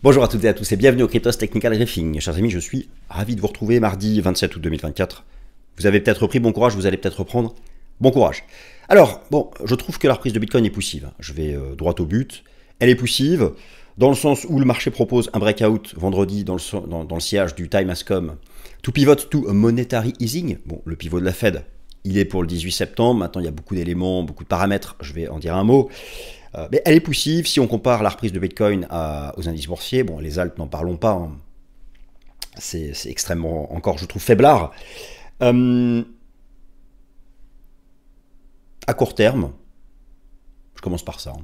Bonjour à toutes et à tous et bienvenue au Cryptos Technical Briefing. Chers amis, je suis ravi de vous retrouver mardi 27 août 2024. Vous avez peut-être repris bon courage, vous allez peut-être reprendre bon courage. Alors, bon, je trouve que la reprise de Bitcoin est poussive. Je vais droit au but. Elle est poussive dans le sens où le marché propose un breakout vendredi dans le sillage du Time has come to pivot to monetary easing. Bon, le pivot de la Fed, il est pour le 18 septembre. Maintenant, il y a beaucoup d'éléments, beaucoup de paramètres. Je vais en dire un mot. Mais elle est poussive. Si on compare la reprise de Bitcoin aux indices boursiers, bon, les alts, n'en parlons pas. Hein. C'est extrêmement, encore, je trouve, faiblard. À court terme, je commence par ça.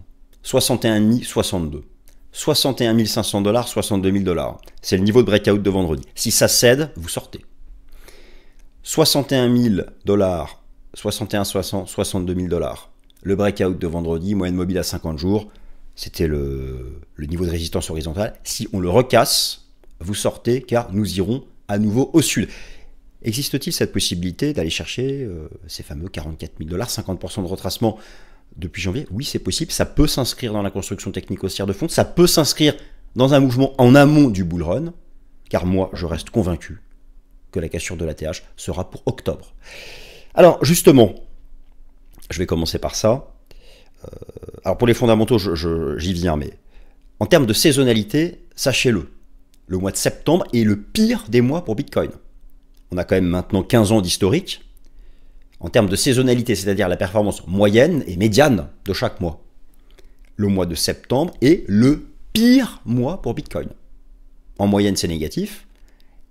61 062. 61 500 $, 62 000 $. C'est le niveau de breakout de vendredi. Si ça cède, vous sortez. 61 000 $, 61 60, 62 000 $. Le breakout de vendredi, moyenne mobile à 50 jours, c'était le niveau de résistance horizontale. Si on le recasse, vous sortez car nous irons à nouveau au sud. Existe-t-il cette possibilité d'aller chercher ces fameux 44 000 $, 50% de retracement depuis janvier? Oui, c'est possible. Ça peut s'inscrire dans la construction technique haussière de fond. Ça peut s'inscrire dans un mouvement en amont du bull run, car moi, je reste convaincu que la cassure de l'ATH sera pour octobre. Alors, justement, je vais commencer par ça. Alors pour les fondamentaux, j'y viens, mais en termes de saisonnalité, sachez-le, le mois de septembre est le pire des mois pour Bitcoin. On a quand même maintenant 15 ans d'historique. En termes de saisonnalité, c'est-à-dire la performance moyenne et médiane de chaque mois, le mois de septembre est le pire mois pour Bitcoin. En moyenne, c'est négatif.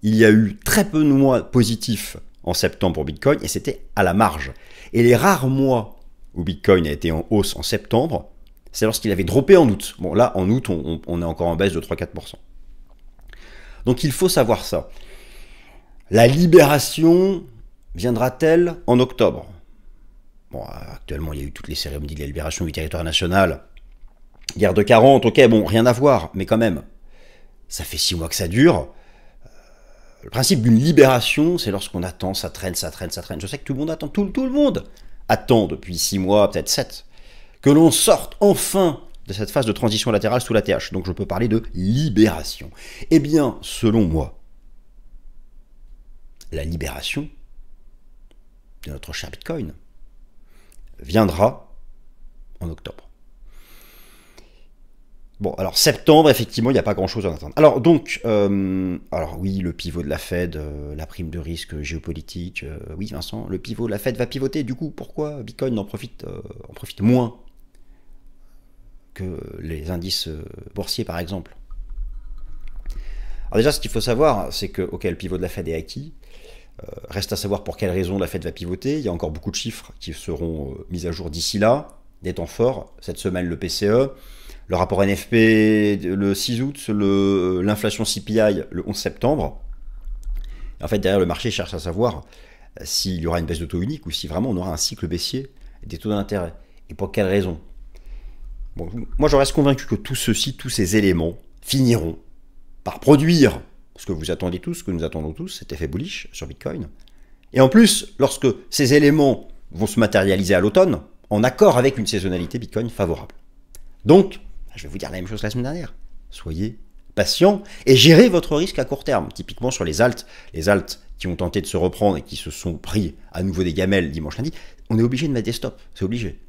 Il y a eu très peu de mois positifs en septembre pour Bitcoin, et c'était à la marge. Et les rares mois où Bitcoin a été en hausse en septembre, c'est lorsqu'il avait droppé en août. Bon, là, en août, on est encore en baisse de 3-4%. Donc, il faut savoir ça. La libération viendra-t-elle en octobre? Bon, actuellement, il y a eu toutes les cérémonies de la libération du territoire national. Guerre de 40, ok, bon, rien à voir, mais quand même, ça fait 6 mois que ça dure. Le principe d'une libération, c'est lorsqu'on attend, ça traîne, ça traîne, ça traîne. Je sais que tout le monde attend, tout le monde attend depuis 6 mois, peut-être 7, que l'on sorte enfin de cette phase de transition latérale sous l'ATH. Donc je peux parler de libération. Eh bien, selon moi, la libération de notre cher Bitcoin viendra en octobre. Bon, alors septembre, effectivement, il n'y a pas grand-chose à attendre. Alors donc, alors oui, le pivot de la Fed, la prime de risque géopolitique, oui Vincent, le pivot de la Fed va pivoter. Du coup, pourquoi Bitcoin en profite moins que les indices boursiers, par exemple? Alors déjà, ce qu'il faut savoir, c'est que, ok, le pivot de la Fed est acquis. Reste à savoir pour quelle raison la Fed va pivoter. Il y a encore beaucoup de chiffres qui seront mis à jour d'ici là, des temps forts. Cette semaine, le PCE. Le rapport NFP le 6 août, l'inflation CPI le 11 septembre. En fait, derrière, le marché cherche à savoir s'il y aura une baisse de taux unique ou si vraiment on aura un cycle baissier des taux d'intérêt. Et pour quelle raison? Bon, moi, je reste convaincu que tout ceci, tous ces éléments finiront par produire ce que vous attendez tous, ce que nous attendons tous, cet effet bullish sur Bitcoin. Et en plus, lorsque ces éléments vont se matérialiser à l'automne, en accord avec une saisonnalité Bitcoin favorable. Donc, je vais vous dire la même chose que la semaine dernière. Soyez patient et gérez votre risque à court terme. Typiquement sur les alts qui ont tenté de se reprendre et qui se sont pris à nouveau des gamelles dimanche lundi, on est obligé de mettre des stops. C'est obligé.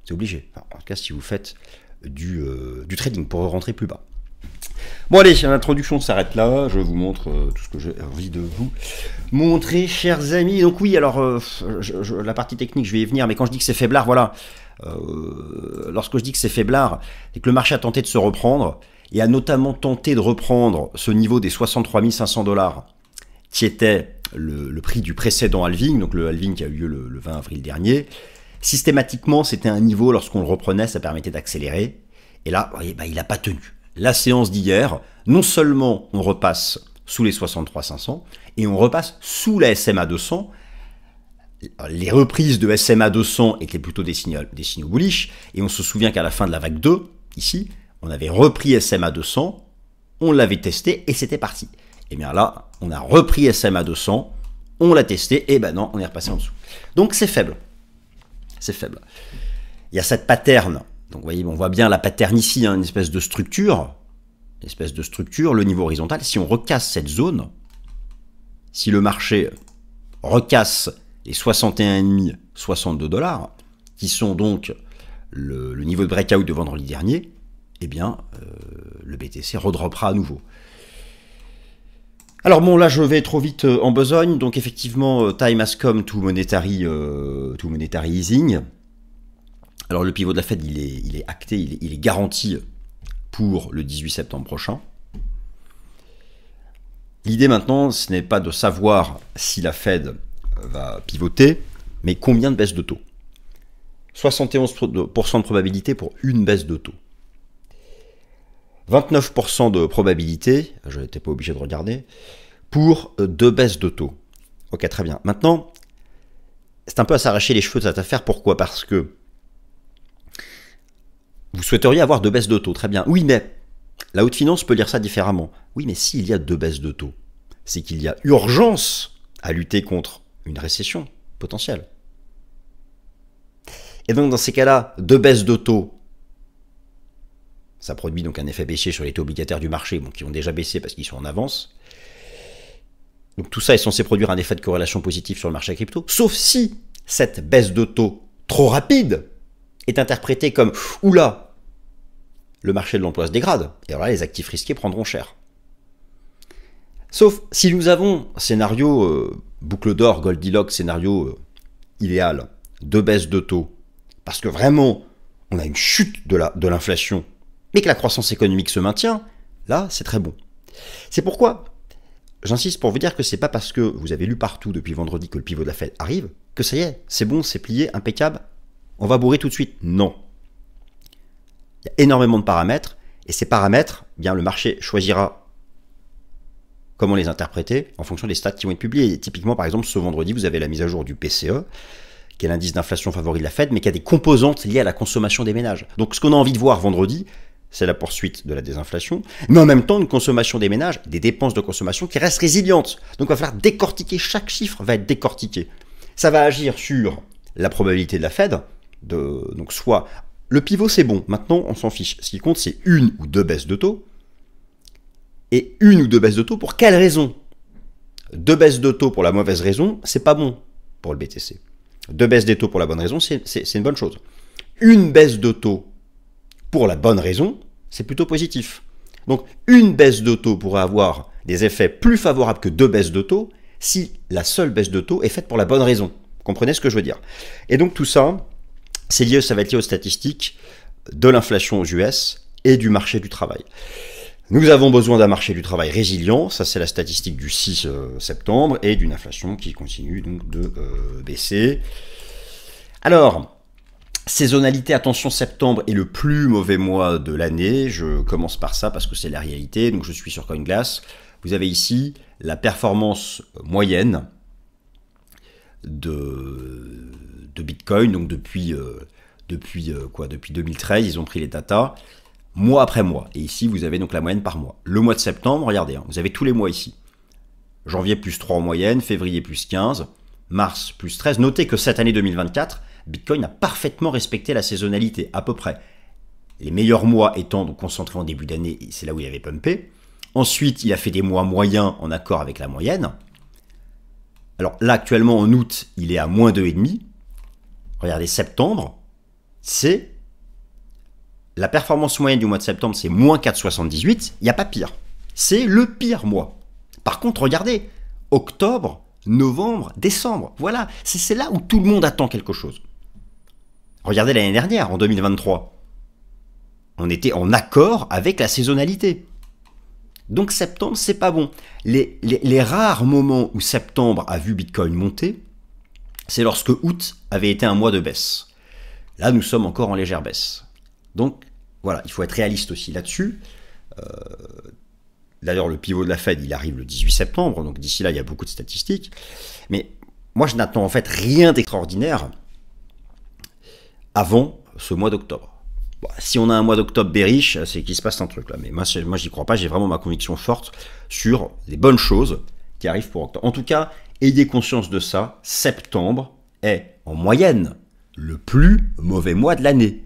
C'est obligé. Enfin, en tout cas, si vous faites du trading pour rentrer plus bas. Bon allez, l'introduction s'arrête là. Je vous montre tout ce que j'ai envie de vous montrer, chers amis. Donc oui, alors la partie technique, je vais y venir, mais quand je dis que c'est faiblard, voilà. Lorsque je dis que c'est faiblard, c'est que le marché a tenté de se reprendre et a notamment tenté de reprendre ce niveau des 63 500 $, qui était le prix du précédent halving, donc le halving qui a eu lieu le 20 avril dernier. Systématiquement, c'était un niveau, lorsqu'on le reprenait, ça permettait d'accélérer. Et là, vous voyez, il n'a pas tenu. La séance d'hier, non seulement on repasse sous les 63 500, et on repasse sous la SMA 200. Les reprises de SMA 200 étaient plutôt des signaux bullish, et on se souvient qu'à la fin de la vague 2, ici, on avait repris SMA 200, on l'avait testé, et c'était parti. Et bien là, on a repris SMA 200, on l'a testé, et ben non, on est repassé en dessous. Donc c'est faible. C'est faible. Il y a cette pattern. Donc vous voyez, on voit bien la pattern ici, hein, une espèce de structure espèce de structure, le niveau horizontal, si on recasse cette zone, si le marché recasse les 61,5, 62 $, qui sont donc le niveau de breakout de vendredi dernier, eh bien, le BTC redroppera à nouveau. Alors bon, là je vais trop vite en besogne, donc effectivement, time has come to monetary easing. Alors le pivot de la Fed, il est acté, il est garanti pour le 18 septembre prochain. L'idée maintenant, ce n'est pas de savoir si la Fed va pivoter, mais combien de baisses de taux. 71% de probabilité pour une baisse de taux. 29% de probabilité, je n'étais pas obligé de regarder, pour 2 baisses de taux. Ok, très bien. Maintenant, c'est un peu à s'arracher les cheveux de cette affaire. Pourquoi? Parce que vous souhaiteriez avoir 2 baisses de taux. Très bien. Oui, mais la haute finance peut lire ça différemment. Oui, mais s'il y a 2 baisses de taux, c'est qu'il y a urgence à lutter contre une récession potentielle. Et donc, dans ces cas-là, 2 baisses de taux, ça produit donc un effet baissier sur les taux obligataires du marché, bon, qui ont déjà baissé parce qu'ils sont en avance. Donc tout ça est censé produire un effet de corrélation positive sur le marché crypto, sauf si cette baisse de taux trop rapide est interprétée comme « Oula, le marché de l'emploi se dégrade », et alors là, les actifs risqués prendront cher. Sauf si nous avons scénario boucle d'or, Goldilocks, scénario idéal, 2 baisses de taux, parce que vraiment, on a une chute de l'inflation, mais que la croissance économique se maintient, là, c'est très bon. C'est pourquoi, j'insiste pour vous dire que c'est pas parce que vous avez lu partout depuis vendredi que le pivot de la Fed arrive, que ça y est, c'est bon, c'est plié, impeccable, on va bourrer tout de suite. Non. Il y a énormément de paramètres, et ces paramètres, eh bien, le marché choisira comment les interpréter en fonction des stats qui vont être publiés. Et typiquement, par exemple, ce vendredi, vous avez la mise à jour du PCE, qui est l'indice d'inflation favori de la Fed, mais qui a des composantes liées à la consommation des ménages. Donc ce qu'on a envie de voir vendredi, c'est la poursuite de la désinflation, mais en même temps une consommation des ménages, des dépenses de consommation qui restent résilientes. Donc il va falloir décortiquer, chaque chiffre va être décortiqué. Ça va agir sur la probabilité de la Fed, donc soit le pivot c'est bon, maintenant on s'en fiche. Ce qui compte c'est 1 ou 2 baisses de taux, et 1 ou 2 baisses de taux pour quelle raison? 2 baisses de taux pour la mauvaise raison, c'est pas bon pour le BTC. 2 baisses des taux pour la bonne raison, c'est une bonne chose. Une baisse de taux pour la bonne raison, c'est plutôt positif. Donc, une baisse de taux pourrait avoir des effets plus favorables que 2 baisses de taux si la seule baisse de taux est faite pour la bonne raison. Vous comprenez ce que je veux dire? Et donc, tout ça, ça va être lié aux statistiques de l'inflation aux US et du marché du travail. Nous avons besoin d'un marché du travail résilient, ça c'est la statistique du 6 septembre, et d'une inflation qui continue donc de baisser. Alors, saisonnalité, attention, septembre est le plus mauvais mois de l'année, je commence par ça parce que c'est la réalité, donc je suis sur CoinGlass. Vous avez ici la performance moyenne de Bitcoin, donc depuis 2013, ils ont pris les datas, mois après mois. Et ici, vous avez donc la moyenne par mois. Le mois de septembre, regardez, hein, vous avez tous les mois ici. Janvier plus 3 en moyenne, février plus 15, mars plus 13. Notez que cette année 2024, Bitcoin a parfaitement respecté la saisonnalité, à peu près. Les meilleurs mois étant donc concentrés en début d'année, c'est là où il avait pumpé. Ensuite, il a fait des mois moyens en accord avec la moyenne. Alors là, actuellement, en août, il est à moins 2,5. Regardez, septembre, c'est... La performance moyenne du mois de septembre, c'est moins 4,78. Il n'y a pas pire. C'est le pire mois. Par contre, regardez, octobre, novembre, décembre. Voilà, c'est là où tout le monde attend quelque chose. Regardez l'année dernière, en 2023. On était en accord avec la saisonnalité. Donc septembre, c'est pas bon. Les rares moments où septembre a vu Bitcoin monter, c'est lorsque août avait été un mois de baisse. Là, nous sommes encore en légère baisse. Donc, voilà, il faut être réaliste aussi là-dessus. D'ailleurs, le pivot de la Fed, il arrive le 18 septembre, donc d'ici là, il y a beaucoup de statistiques. Mais moi, je n'attends en fait rien d'extraordinaire avant ce mois d'octobre. Bon, si on a un mois d'octobre bearish, c'est qu'il se passe un truc là. Mais moi j'y crois pas, j'ai vraiment ma conviction forte sur les bonnes choses qui arrivent pour octobre. En tout cas, ayez conscience de ça, septembre est en moyenne le plus mauvais mois de l'année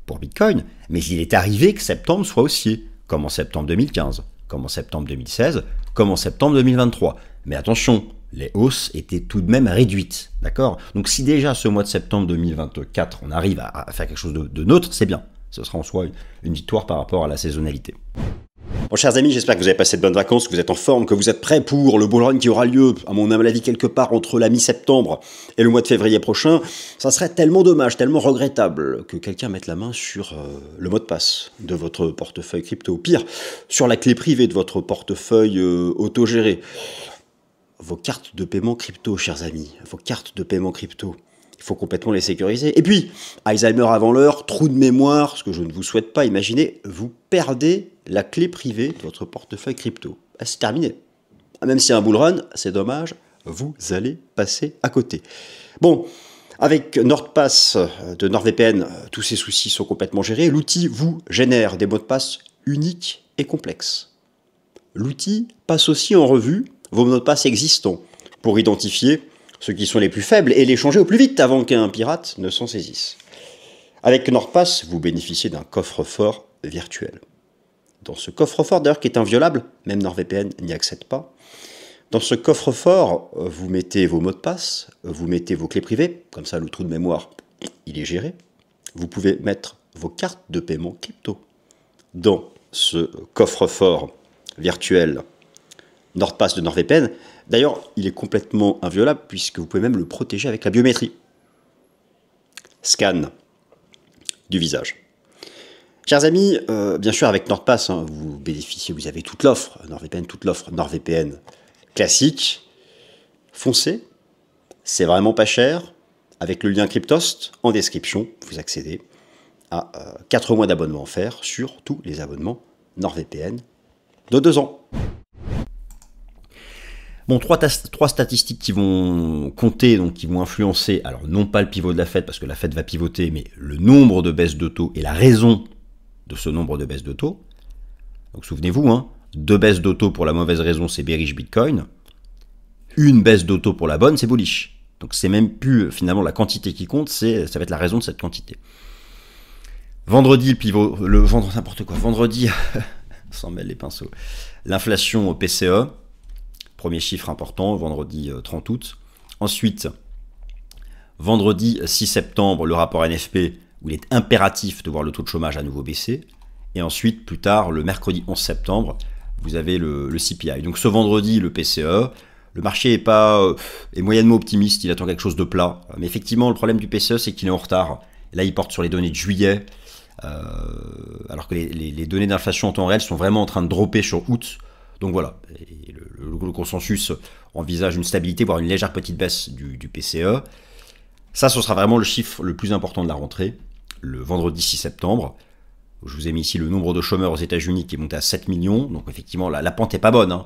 pour Bitcoin, mais il est arrivé que septembre soit haussier. comme en septembre 2015, comme en septembre 2016, comme en septembre 2023. Mais attention, les hausses étaient tout de même réduites, d'accord? Donc si déjà ce mois de septembre 2024, on arrive à faire quelque chose de neutre, c'est bien. Ce sera en soi une victoire par rapport à la saisonnalité. Bon, chers amis, j'espère que vous avez passé de bonnes vacances, que vous êtes en forme, que vous êtes prêts pour le bull run qui aura lieu, à mon avis, quelque part entre la mi-septembre et le mois de février prochain. Ça serait tellement dommage, tellement regrettable que quelqu'un mette la main sur le mot de passe de votre portefeuille crypto. Pire, sur la clé privée de votre portefeuille autogéré. Vos cartes de paiement crypto, chers amis, vos cartes de paiement crypto. Il faut complètement les sécuriser. Et puis, Alzheimer avant l'heure, trou de mémoire, ce que je ne vous souhaite pas, imaginez, vous perdez la clé privée de votre portefeuille crypto. C'est terminé. Même si un bull run, c'est dommage, vous allez passer à côté. Bon, avec NordPass de NordVPN, tous ces soucis sont complètement gérés. L'outil vous génère des mots de passe uniques et complexes. L'outil passe aussi en revue vos mots de passe existants pour identifier ceux qui sont les plus faibles et les changer au plus vite avant qu'un pirate ne s'en saisisse. Avec NordPass, vous bénéficiez d'un coffre-fort virtuel. Dans ce coffre-fort, d'ailleurs, qui est inviolable, même NordVPN n'y accède pas, dans ce coffre-fort, vous mettez vos mots de passe, vous mettez vos clés privées, comme ça le trou de mémoire, il est géré. Vous pouvez mettre vos cartes de paiement crypto dans ce coffre-fort virtuel NordPass de NordVPN. D'ailleurs, il est complètement inviolable puisque vous pouvez même le protéger avec la biométrie. Scan du visage. Chers amis, bien sûr avec NordPass, vous bénéficiez, vous avez toute l'offre NordVPN classique. Foncez, c'est vraiment pas cher. Avec le lien Cryptost en description, vous accédez à 4 mois d'abonnement offert sur tous les abonnements NordVPN de 2 ans. Bon, trois statistiques qui vont compter, donc qui vont influencer, alors non pas le pivot de la Fed, parce que la Fed va pivoter, mais le nombre de baisses de taux et la raison de ce nombre de baisses de taux. Donc souvenez-vous, 2 baisses de taux pour la mauvaise raison, c'est bearish Bitcoin. Une baisse de taux pour la bonne, c'est bullish. Donc c'est même plus finalement la quantité qui compte, ça va être la raison de cette quantité. Vendredi, le pivot, n'importe quoi, vendredi, on s'en mêle les pinceaux, l'inflation au PCE. Premier chiffre important, vendredi 30 août. Ensuite, vendredi 6 septembre, le rapport NFP, où il est impératif de voir le taux de chômage à nouveau baisser. Et ensuite, plus tard, le mercredi 11 septembre, vous avez le CPI. Donc ce vendredi, le PCE, le marché est moyennement optimiste, il attend quelque chose de plat. Mais effectivement, le problème du PCE, c'est qu'il est en retard. Là, il porte sur les données de juillet, alors que les données d'inflation en temps réel sont vraiment en train de dropper sur août. Donc voilà, et le consensus envisage une stabilité, voire une légère petite baisse du PCE. Ça, ce sera vraiment le chiffre le plus important de la rentrée, le vendredi 6 septembre. Je vous ai mis ici le nombre de chômeurs aux États-Unis qui est monté à 7 millions. Donc effectivement, la pente n'est pas bonne.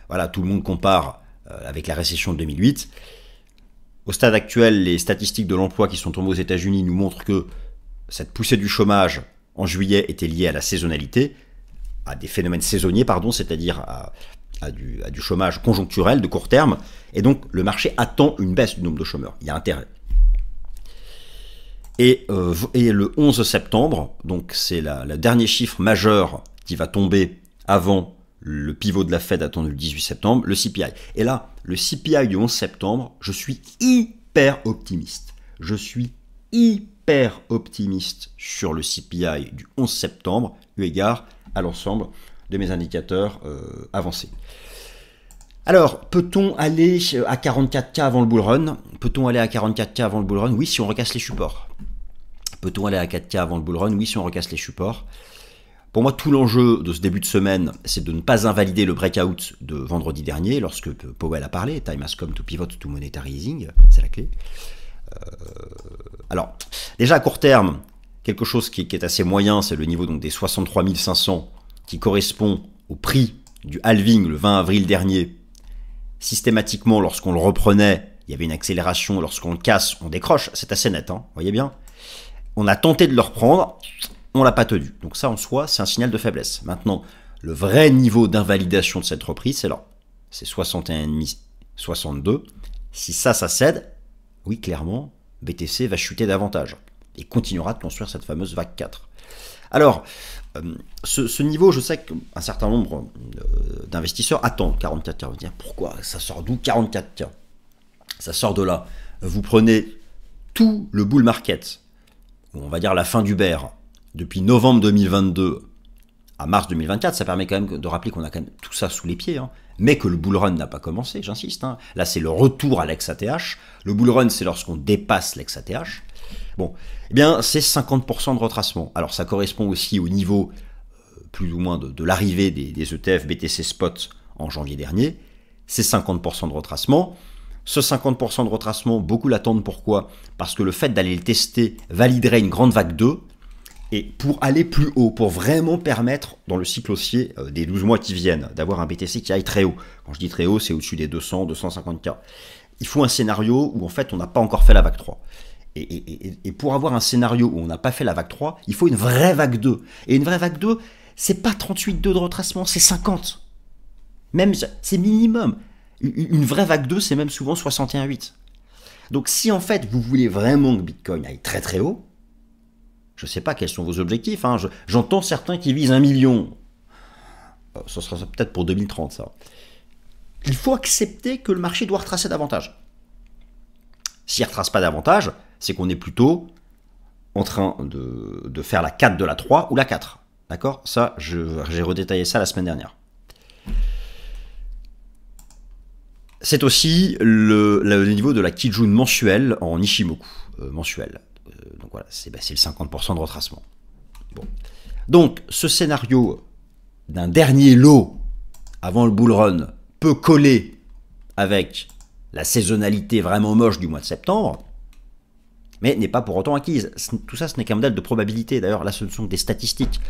Voilà, tout le monde compare avec la récession de 2008. Au stade actuel, les statistiques de l'emploi qui sont tombées aux États-Unis nous montrent que cette poussée du chômage en juillet était liée à la saisonnalité, à des phénomènes saisonniers, c'est-à-dire à du chômage conjoncturel de court terme, et donc le marché attend une baisse du nombre de chômeurs. Il y a intérêt. Et le 11 septembre, donc c'est le dernier chiffre majeur qui va tomber avant le pivot de la Fed attendu le 18 septembre, le CPI. Et là, le CPI du 11 septembre, je suis hyper optimiste. Je suis hyper optimiste sur le CPI du 11 septembre, eu égard à l'ensemble de mes indicateurs avancés. Alors, peut-on aller à 44K avant le bull run? Peut-on aller à 44K avant le bull run? Oui, si on recasse les supports. Peut-on aller à 4K avant le bull run? Oui, si on recasse les supports. Pour moi, tout l'enjeu de ce début de semaine, c'est de ne pas invalider le breakout de vendredi dernier, lorsque Powell a parlé, time has come to pivot to monetary easing, c'est la clé. Alors, déjà à court terme, quelque chose qui est assez moyen, c'est le niveau donc, des 63 500 qui correspond au prix du halving le 20 avril dernier. Systématiquement, lorsqu'on le reprenait, il y avait une accélération, lorsqu'on le casse, on décroche, c'est assez net, vous voyez bien. On a tenté de le reprendre, on l'a pas tenu. Donc ça, en soi, c'est un signal de faiblesse. Maintenant, le vrai niveau d'invalidation de cette reprise, c'est là. C'est 61,5, 62. Si ça cède, oui, clairement, BTC va chuter davantage et continuera de construire cette fameuse vague 4. Alors, Ce niveau, je sais qu'un certain nombre d'investisseurs attendent 44K. Dire pourquoi ça sort d'où 44K? Ça sort de là. Vous prenez tout le bull market, on va dire la fin du bear, depuis novembre 2022 à mars 2024, ça permet quand même de rappeler qu'on a quand même tout ça sous les pieds, hein, mais que le bull run n'a pas commencé, j'insiste. Hein. Là, c'est le retour à l'ex-ATH. Le bull run, c'est lorsqu'on dépasse l'ex-ATH. Bon, eh bien, c'est 50% de retracement. Alors, ça correspond aussi au niveau, plus ou moins, de l'arrivée des ETF BTC Spot en janvier dernier. C'est 50% de retracement. Ce 50% de retracement, beaucoup l'attendent. Pourquoi? Parce que le fait d'aller le tester validerait une grande vague 2. Et pour aller plus haut, pour vraiment permettre, dans le cycle haussier des 12 mois qui viennent, d'avoir un BTC qui aille très haut. Quand je dis très haut, c'est au-dessus des 200, 250K. Il faut un scénario où, en fait, on n'a pas encore fait la vague 3. Et pour avoir un scénario où on n'a pas fait la vague 3, il faut une vraie vague 2. Et une vraie vague 2, c'est pas 38,2 de retracement, c'est 50. Même, c'est minimum. Une vraie vague 2, c'est même souvent 61,8. Donc si, en fait, vous voulez vraiment que Bitcoin aille très très haut, je ne sais pas quels sont vos objectifs. Hein. J'entends certains qui visent 1 million. Ce sera peut-être pour 2030, ça. Il faut accepter que le marché doit retracer davantage. S'il ne retrace pas davantage, c'est qu'on est plutôt en train de faire la 4 de la 3 ou la 4. D'accord? Ça, j'ai redétaillé ça la semaine dernière. C'est aussi le niveau de la Kijun mensuelle en Ishimoku. Mensuelle. Donc voilà, c'est le 50% de retracement. Bon. Donc, ce scénario d'un dernier lot avant le bull run peut coller avec la saisonnalité vraiment moche du mois de septembre, mais n'est pas pour autant acquise. Tout ça, ce n'est qu'un modèle de probabilité. D'ailleurs, là, ce ne sont que des statistiques.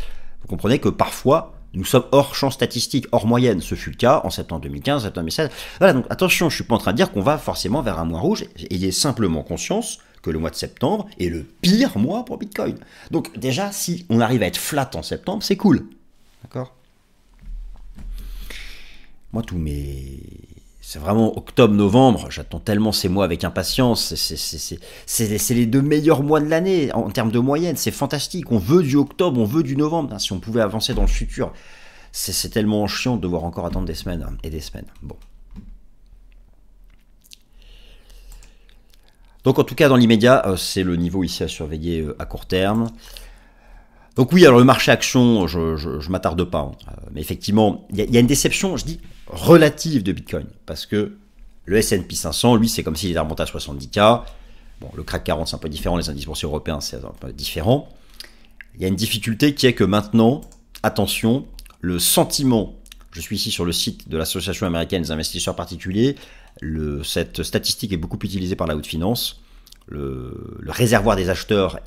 Vous comprenez que parfois, nous sommes hors champ statistique, hors moyenne. Ce fut le cas en septembre 2015, septembre 2016. Voilà, donc attention, je ne suis pas en train de dire qu'on va forcément vers un mois rouge. Ayez simplement conscience que le mois de septembre est le pire mois pour Bitcoin. Donc déjà, si on arrive à être flat en septembre, c'est cool. D'accord? Moi, c'est vraiment octobre-novembre, j'attends tellement ces mois avec impatience, c'est les 2 meilleurs mois de l'année en termes de moyenne, c'est fantastique, on veut du octobre, on veut du novembre, si on pouvait avancer dans le futur, c'est tellement chiant de devoir encore attendre des semaines et des semaines. Bon. Donc en tout cas dans l'immédiat, c'est le niveau ici à surveiller à court terme. Donc oui, alors le marché action, je ne m'attarde pas, hein. Mais effectivement, il y a une déception, je dis, relative de Bitcoin, parce que le S&P 500, lui, c'est comme s'il était remonté à 70K. Bon, le CAC 40, c'est un peu différent, les indices boursiers européens, c'est un peu différent. Il y a une difficulté qui est que maintenant, attention, le sentiment, je suis ici sur le site de l'Association américaine des investisseurs particuliers, cette statistique est beaucoup utilisée par la haute finance. Le réservoir des acheteurs,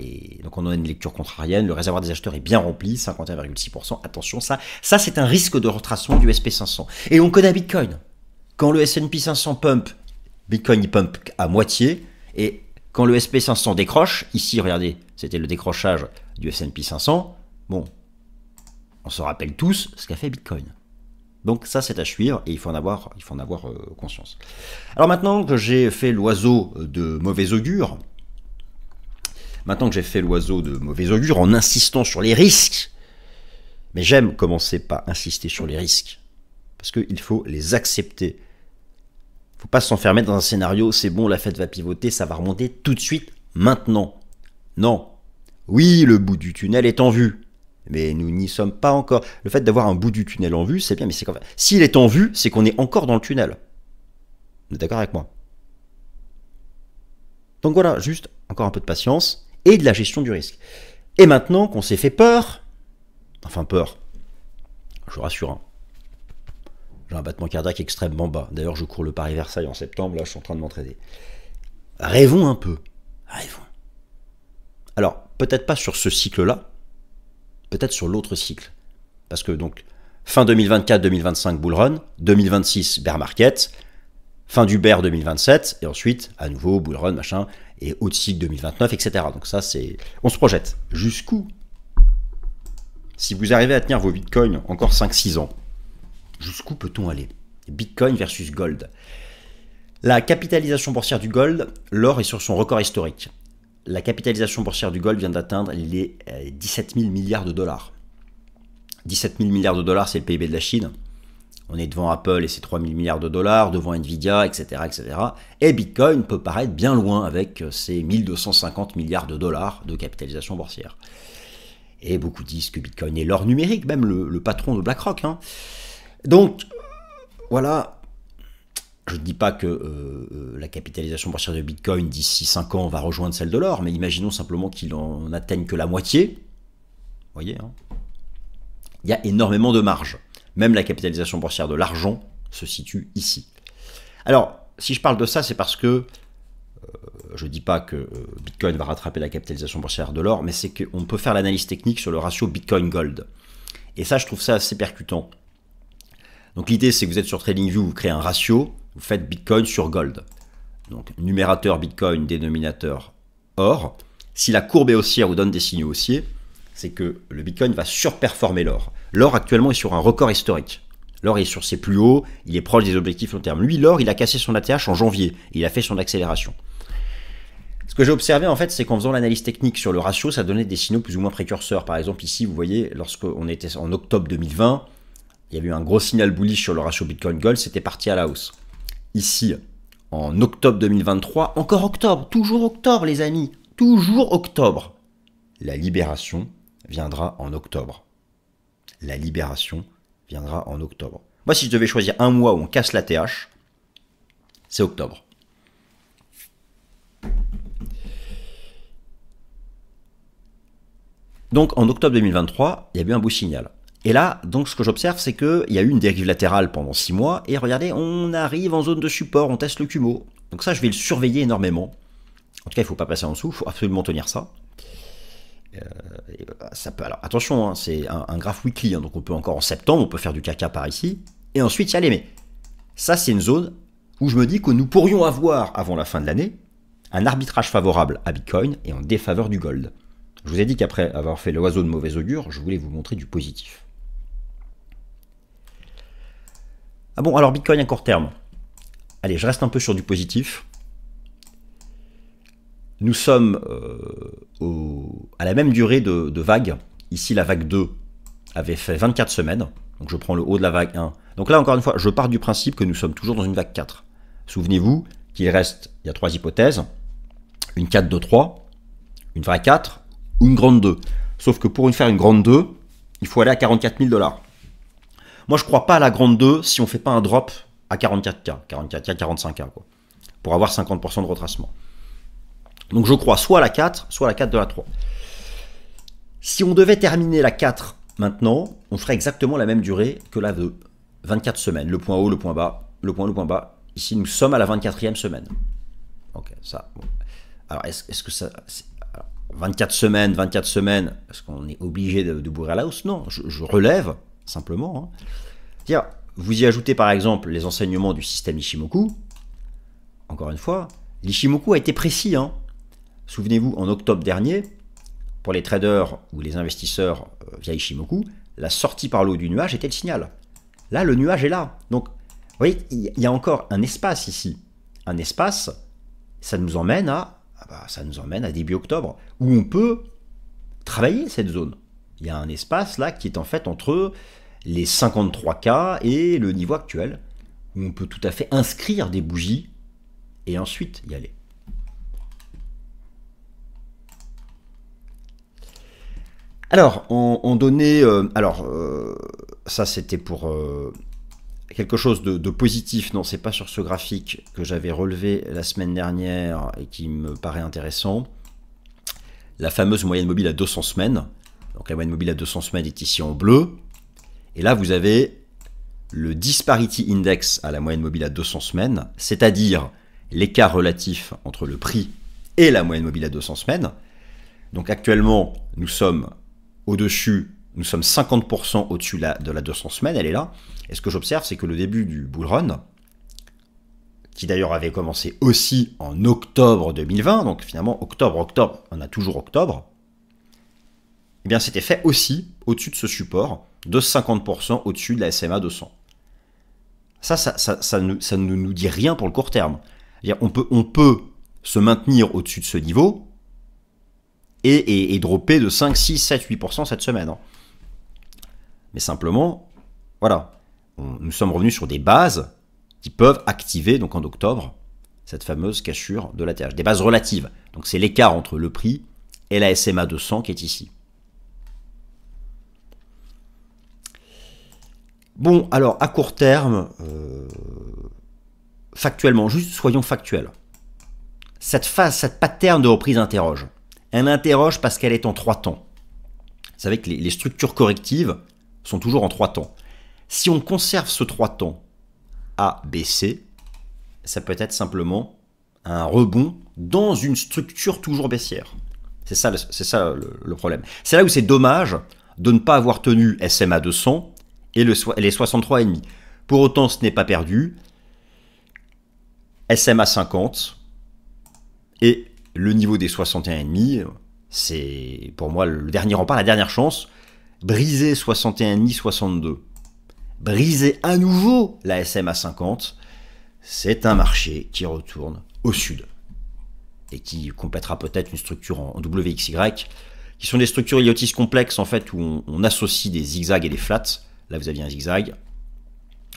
donc on en a une lecture contrarienne, le réservoir des acheteurs est bien rempli, 51,6%. Attention, ça c'est un risque de retracement du SP 500. Et on connaît Bitcoin. Quand le S&P 500 pump, Bitcoin il pump à moitié, et quand le SP 500 décroche, ici regardez, c'était le décrochage du S&P 500, bon, on se rappelle tous ce qu'a fait Bitcoin. Donc ça c'est à suivre et il faut en avoir conscience. Alors maintenant que j'ai fait l'oiseau de mauvais augure, en insistant sur les risques, mais j'aime commencer par insister sur les risques, parce qu'il faut les accepter. Il ne faut pas s'enfermer dans un scénario, c'est bon, la Fed va pivoter, ça va remonter tout de suite, maintenant. Non. Oui, le bout du tunnel est en vue. Mais nous n'y sommes pas encore. Le fait d'avoir un bout du tunnel en vue, c'est bien, mais c'est quand même... S'il est en vue, c'est qu'on est encore dans le tunnel. Vous êtes d'accord avec moi? Donc voilà, juste encore un peu de patience et de la gestion du risque. Et maintenant qu'on s'est fait peur, enfin peur, je vous rassure, hein, j'ai un battement cardiaque extrêmement bas. D'ailleurs, je cours le Paris-Versailles en septembre, là je suis en train de m'entraîner. Rêvons un peu. Rêvons. Alors, peut-être pas sur ce cycle-là, peut-être sur l'autre cycle. Parce que donc, fin 2024-2025 bull run, 2026 bear market, fin du bear 2027, et ensuite, à nouveau, bull run, machin, et haut de cycle 2029, etc. Donc ça, c'est... On se projette. Jusqu'où? Si vous arrivez à tenir vos bitcoins encore 5-6 ans, jusqu'où peut-on aller? Bitcoin versus gold. La capitalisation boursière du gold, l'or est sur son record historique. La capitalisation boursière du gold vient d'atteindre les 17 000 milliards de dollars. 17 000 milliards de dollars, c'est le PIB de la Chine. On est devant Apple et ses 3 000 milliards de dollars, devant Nvidia, etc., etc. Et Bitcoin peut paraître bien loin avec ses 1250 milliards de dollars de capitalisation boursière. Et beaucoup disent que Bitcoin est l'or numérique, même le patron de BlackRock. Hein. Donc, voilà, je ne dis pas que la capitalisation boursière de Bitcoin d'ici 5 ans va rejoindre celle de l'or, mais imaginons simplement qu'il en atteigne que la moitié. Vous voyez, hein, il y a énormément de marge. Même la capitalisation boursière de l'argent se situe ici. Alors, si je parle de ça, c'est parce que je ne dis pas que Bitcoin va rattraper la capitalisation boursière de l'or, mais c'est qu'on peut faire l'analyse technique sur le ratio Bitcoin-Gold. Et ça, je trouve ça assez percutant. Donc l'idée, c'est que vous êtes sur TradingView, vous créez un ratio, vous faites Bitcoin sur Gold. Donc numérateur Bitcoin, dénominateur or. Si la courbe est haussière ou donne des signaux haussiers, c'est que le Bitcoin va surperformer l'or. L'or actuellement est sur un record historique. L'or est sur ses plus hauts, il est proche des objectifs long terme. Lui, l'or, il a cassé son ATH en janvier, et il a fait son accélération. Ce que j'ai observé, en fait, c'est qu'en faisant l'analyse technique sur le ratio, ça donnait des signaux plus ou moins précurseurs. Par exemple, ici, vous voyez, lorsqu'on était en octobre 2020, il y avait eu un gros signal bullish sur le ratio Bitcoin-Gold, c'était parti à la hausse. Ici, en octobre 2023, encore octobre, toujours octobre, les amis, toujours octobre. La libération viendra en octobre. La libération viendra en octobre. Moi, si je devais choisir un mois où on casse la TH, c'est octobre. Donc, en octobre 2023, il y a eu un beau signal. Et là, donc, ce que j'observe, c'est qu'il y a eu une dérive latérale pendant 6 mois. Et regardez, on arrive en zone de support, on teste le Kumo. Donc ça, je vais le surveiller énormément. En tout cas, il ne faut pas passer en dessous, il faut absolument tenir ça. Ça peut, alors attention, hein, c'est un graphe weekly, hein, donc on peut encore en septembre, on peut faire du caca par ici, et ensuite y aller. Mais ça, c'est une zone où je me dis que nous pourrions avoir, avant la fin de l'année, un arbitrage favorable à Bitcoin et en défaveur du gold. Je vous ai dit qu'après avoir fait l'oiseau de mauvais augure, je voulais vous montrer du positif. Ah bon, alors Bitcoin à court terme. Allez, je reste un peu sur du positif. Nous sommes à la même durée de vague. Ici, la vague 2 avait fait 24 semaines. Donc je prends le haut de la vague 1. Donc là, encore une fois, je pars du principe que nous sommes toujours dans une vague 4. Souvenez-vous qu'il reste, il y a 3 hypothèses. Une 4 de 3, une vraie 4 ou une grande 2. Sauf que pour faire une grande 2, il faut aller à 44 000 $. Moi, je ne crois pas à la grande 2 si on ne fait pas un drop à 44K, 44K, 45K, quoi, pour avoir 50% de retracement. Donc je crois soit à la 4, soit à la 4 de la 3. Si on devait terminer la 4 maintenant, on ferait exactement la même durée que la 2. 24 semaines, le point haut, le point bas, le point haut, le point bas. Ici, nous sommes à la 24e semaine. Ok, ça. Bon. Alors, est-ce que ça... Alors, 24 semaines, est-ce qu'on est obligé de bourrer à la hausse? Non, je relève, simplement. Hein. C'est-à-dire, vous y ajoutez par exemple les enseignements du système Ishimoku. Encore une fois, l'Ishimoku a été précis. Hein. Souvenez-vous, en octobre dernier, pour les traders ou les investisseurs via Ishimoku, la sortie par le haut du nuage était le signal. Là, le nuage est là. Donc, vous voyez, il y a encore un espace ici. Un espace, ça nous emmène à début octobre, où on peut travailler cette zone. Il y a un espace là qui est en fait entre les 53K et le niveau actuel, où on peut tout à fait inscrire des bougies et ensuite y aller. Alors, en données, ça c'était pour quelque chose de positif. Non, c'est pas sur ce graphique que j'avais relevé la semaine dernière et qui me paraît intéressant. La fameuse moyenne mobile à 200 semaines. Donc la moyenne mobile à 200 semaines est ici en bleu. Et là, vous avez le Disparity Index à la moyenne mobile à 200 semaines, c'est-à-dire l'écart relatif entre le prix et la moyenne mobile à 200 semaines. Donc actuellement, nous sommes au-dessus, nous sommes 50% au-dessus de la 200 semaines, elle est là. Et ce que j'observe, c'est que le début du bull run, qui d'ailleurs avait commencé aussi en octobre 2020, donc finalement octobre, on a toujours octobre, eh bien c'était fait aussi au-dessus de ce support, de 50% au-dessus de la SMA 200. Ça ne nous dit rien pour le court terme. On peut se maintenir au-dessus de ce niveau et dropper de 5, 6, 7, 8% cette semaine. Mais simplement, voilà, nous sommes revenus sur des bases qui peuvent activer, donc en octobre, cette fameuse cassure de l'ATH. Des bases relatives. Donc c'est l'écart entre le prix et la SMA 200 qui est ici. Bon, alors à court terme, factuellement, juste soyons factuels. Cette phase, cette pattern de reprise interroge. Elle interroge parce qu'elle est en 3 temps. Vous savez que les structures correctives sont toujours en 3 temps. Si on conserve ce 3 temps A, B, C, ça peut être simplement un rebond dans une structure toujours baissière. C'est ça le problème. C'est là où c'est dommage de ne pas avoir tenu SMA 200 et les 63,5. Pour autant, ce n'est pas perdu. SMA 50 et le niveau des 61,5, c'est pour moi le dernier rempart, la dernière chance. Briser 61,5, 62. Briser à nouveau la SMA 50, c'est un marché qui retourne au sud et qui complétera peut-être une structure en WXY, qui sont des structures iliotistes complexes en fait où on associe des zigzags et des flats. Là vous aviez un zigzag,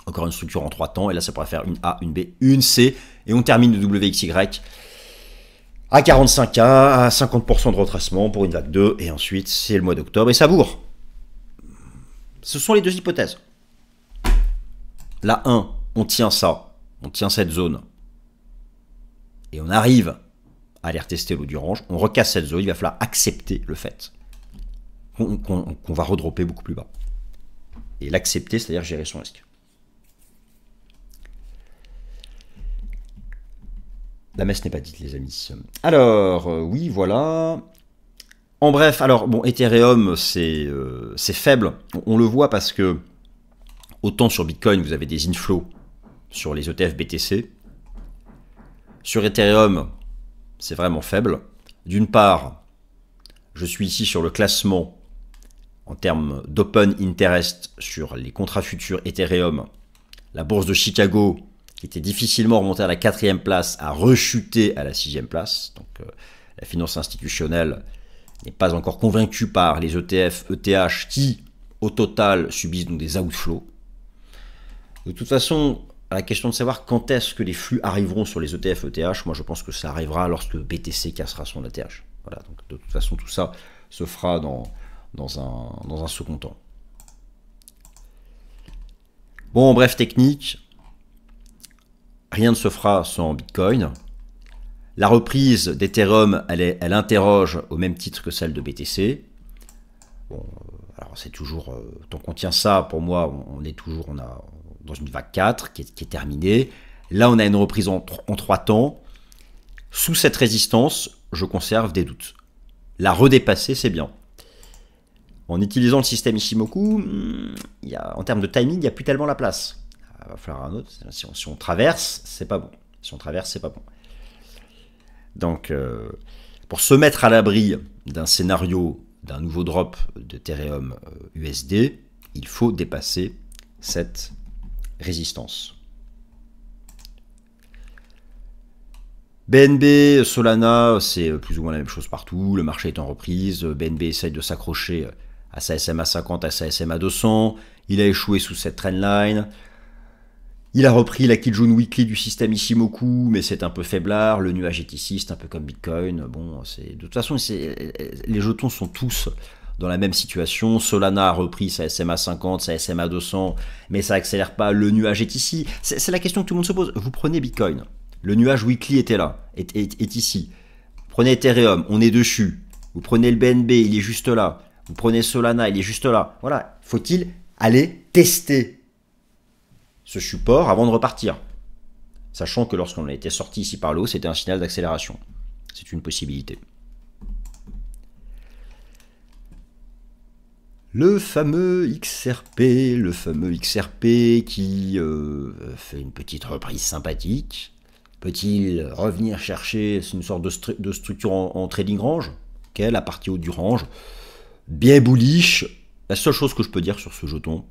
encore une structure en 3 temps, et là ça pourrait faire une A, une B, une C, et on termine le WXY à 45K, à 50% de retracement pour une vague 2, et ensuite c'est le mois d'octobre et ça bourre. Ce sont les deux hypothèses. La 1, on tient ça, on tient cette zone, et on arrive à aller retester l'eau du range, on recasse cette zone, il va falloir accepter le fait qu'on va redropper beaucoup plus bas. Et l'accepter, c'est-à-dire gérer son risque. La messe n'est pas dite, les amis. Alors, oui, voilà. En bref, alors, bon, Ethereum, c'est faible. On le voit parce que, autant sur Bitcoin, vous avez des inflows sur les ETF BTC. Sur Ethereum, c'est vraiment faible. D'une part, je suis ici sur le classement en termes d'open interest sur les contrats futurs Ethereum. La bourse de Chicago, qui était difficilement remontée à la 4e place, a rechuté à la 6e place. Donc la finance institutionnelle n'est pas encore convaincue par les ETF, ETH qui, au total, subissent donc des outflows. De toute façon, à la question de savoir quand est-ce que les flux arriveront sur les ETF, ETH, moi je pense que ça arrivera lorsque BTC cassera son ETH. Voilà, donc de toute façon, tout ça se fera dans un second temps. Bon, bref, technique. Rien ne se fera sans Bitcoin. La reprise d'Ethereum, elle interroge au même titre que celle de BTC. Bon, alors c'est toujours, tant qu'on tient ça, pour moi, on est toujours dans une vague 4 qui est terminée. Là, on a une reprise en 3 temps. Sous cette résistance, je conserve des doutes. La redépasser, c'est bien. En utilisant le système Ishimoku, en termes de timing, il n'y a plus tellement la place. Il va falloir un autre. Si on traverse, c'est pas bon. Si on traverse, c'est pas bon. Donc, pour se mettre à l'abri d'un scénario, d'un nouveau drop d'Ethereum USD, il faut dépasser cette résistance. BNB, Solana, c'est plus ou moins la même chose partout. Le marché est en reprise. BNB essaye de s'accrocher à sa SMA 50, à sa SMA 200. Il a échoué sous cette trendline. Il a repris la Kijun Weekly du système Ishimoku, mais c'est un peu faiblard. Le nuage est ici, c'est un peu comme Bitcoin. Bon, de toute façon, les jetons sont tous dans la même situation. Solana a repris sa SMA 50, sa SMA 200, mais ça accélère pas. Le nuage est ici. C'est la question que tout le monde se pose. Vous prenez Bitcoin. Le nuage weekly était là, est ici. Vous prenez Ethereum, on est dessus. Vous prenez le BNB, il est juste là. Vous prenez Solana, il est juste là. Voilà. Faut-il aller tester ce support avant de repartir? Sachant que lorsqu'on a été sorti ici par le haut, c'était un signal d'accélération. C'est une possibilité. Le fameux XRP qui fait une petite reprise sympathique. Peut-il revenir chercher une sorte de structure en trading range? La partie haute du range. Bien bullish. La seule chose que je peux dire sur ce jeton,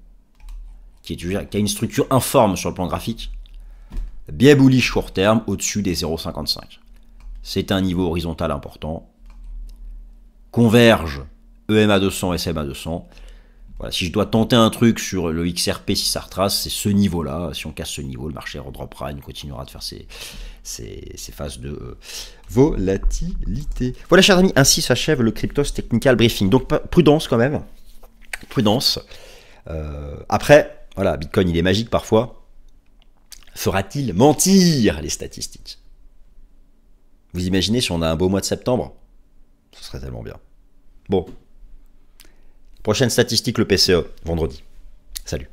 qui a une structure informe sur le plan graphique, bien bullish court terme au-dessus des 0,55. C'est un niveau horizontal important. Converge EMA 200 et SMA 200. Voilà, si je dois tenter un truc sur le XRP, si ça retrace, c'est ce niveau-là. Si on casse ce niveau, le marché redroppera, il continuera de faire ses phases de volatilité. Voilà, chers amis, ainsi s'achève le Cryptos Technical Briefing. Donc, prudence quand même. Prudence. Après, voilà, Bitcoin, il est magique parfois. Fera-t-il mentir les statistiques? Vous imaginez si on a un beau mois de septembre? Ce serait tellement bien. Bon. Prochaine statistique, le PCE, vendredi. Salut.